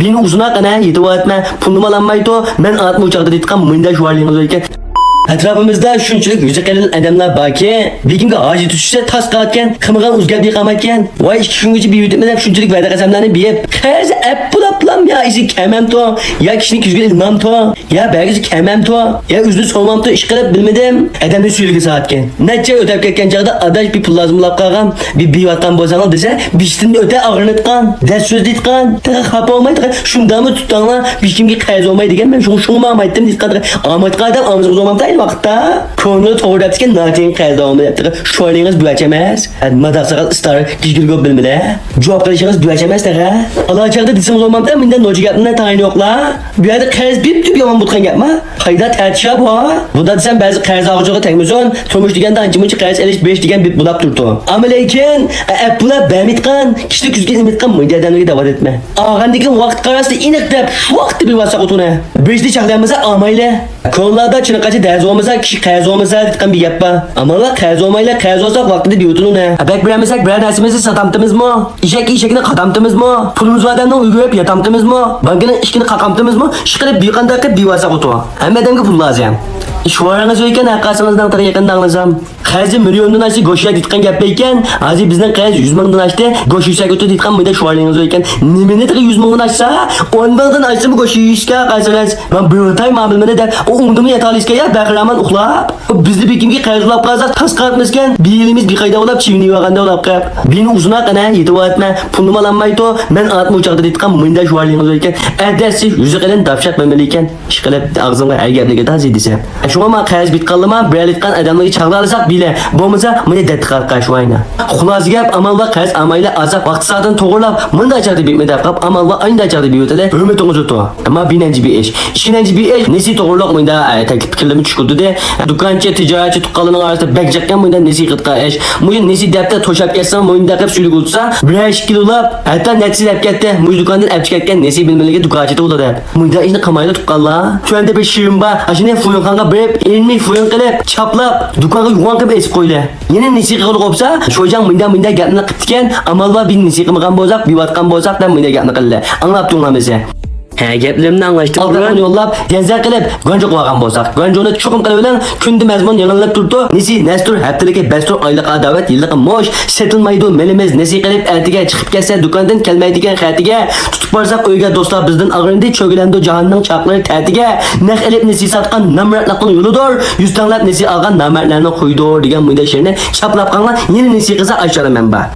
Beni uzuna kana yetib etme. Pulum alanmaydı. Ben atma uçakta ditkan mında şuvarlığınız oyken. Etrafımızda şunçalık yüzü qəlil adamlar var ki, bir kimga acı düşse tas qatken, qımıgan uzgab yıqamatken, vay iki gün geçip bir yutmada şunçalık vədə qəsamlarını biyip, qərzi pulaplam ya izi kəməm to, ya kişinin küzgül ilmam to, ya belgisi kəməm to, ya üzlü solmam to, iş qılıb bilmedim, adamda suyulgi saatken. Netçe ötəb ketken çağda adaş bir pullazımlap qalğam, bir bivattan bozanal dese, biştinde öte ağırnıtqan, ders söz ditqan, tıqa xapa olmaydı, şundamı tuttanla, bir kimge qərz olmaydı gen, ben şunu mamaydım ditqan, amat qadam amızımız olmamdaydı vaqtda, konuyu toğru yaptıkken nateyin qərz olmaydı yaptığı, şuarlığınız büyəçəməz, madaqsaqal ıstar, gizgirgöp bilmede, cevap qilişiniz büyəçəməz təqə, alacaqda disimiz olmamda, minden loji gapından tayini yoxla, bir yerde qərz bip yaman butqan yapma, hayda tərtişab ha, bunda desem bazı qərz ağıcığı tekmizon, turmuş digende ancımınçı qərz eliş 5 digen bip bulap durdu. Ama leyken, bula bəmitqan, kişilik küzgün imitqan mıydı adamlığı davat etme. Ağan diken vaqt qarası inik dep, şu vaqtı bir vasa qutuna. Beşli çaqlayamıza amayla, konularda çınıqacı dərz olmasa, kişi qərz olmasa ditqan bir yapma. Ama la qərz olmayla qərz olsak vaqtında bir utunu ne? Bək birəmizək birə nəsimizi satamtımız mı? İşeki işekini qatamtımız mı? Pulumuz vadenden uyguyup yatamtımız mı? Bankının işkini qakamtımız mı? Şıqırıp bir qandaqı bir vasa qutu. Hem adamga pul lazım. Şuvarınız öйken haqqasınızdan tara yaqında anlasam. Qərzi milyondan aştı goşuya ditqan gap beyken, azı bizden qərz 100 mingdan aştı, goşuysa götü ditqan mıyda şuvarınız öйken. Nimeni tıqı 100 mingdan aşsa, 10 mingdan aştı mı goşuyu işka qaysınız. Ben bir tay mabilmene de o umdumu yatalı işka ya bəqiraman uxlap. Bizli bir kimki qərz ulap qazaq tas qartmızken, bir yılımız bir qayda olap çivini vaqanda olap qap. Beni uzuna qana yetib etme, pulum alanmaydı, ben atma uçaqda ditqan mıyda şuvarınız öйken. Ədəsi yüzü qəlin dafşaq məməliyken, işqilib ağzımla hər gəbləgə tazı edisəm. Şuna qərz bitqanlıma birlikdən adamlığı çağlarırsak bile boğumuza mıne dettiqat qaşvayna. Xulası gap amalva qərz amayla azaq vaxt saatını toğurlap mında açaqdı bitmedi qap amalva aynı açaqdı bir ötədə hürmetiniz otu. Ama binenci bir iş. İşinenci bir iş nesi toğurlaq mında təklif fikirləmi çıxırdı de. Dükkançı, ticaretçi tuqqalının arasında bəkcəkkən mında nesi qıtqa iş. Muyun nesi dəbdə toşap gəlsən muyunda qıp sülük olsa bir iş kilolap hatta netsiz əp gətdə muy dükkandan əp çıxarkən nesi bilməliyə dükkançıda oladı. Munda işini qamayla tuqqalla. Tüəndə bir şirin ba. Aşine fuyunqanqa bir ilmi fuyun qilib, çaplab, dükkanı yuvan qilib esib qo'ydi. Yeni nisiqi qilib qopsa, sho'jang mında gapni qilgan, amalva bir nisiqi qilgan bo'lsak, bir vatqan bo'lsak da mında gapni qildi. Anlab turganmiz. Gaplerimni anlaştık. Altıqını yollab, genzel qilib, gönce qilgan bo'lsak, gönceni chuqum qilib bilan kundi mazmun yanılib turdi. Nesi nastur haftaligi 5 tur oylik davet, yillik mosh setilmaydi. Melimiz nesi qilib ertiga chiqib kelsa, do'kondan kelmaydigan xatiga tutib borsak, uyga do'stlar bizdan ag'rindi, cho'gilandi jahonning chaqlari tatiga. Naq ilib nesi satgan namratlarning yo'lidir. 100 tanlab nesi olgan namatlarni qo'ydi degan munda she'rni chaplab qolgan. Yeni nesi qilsa ayshara manba.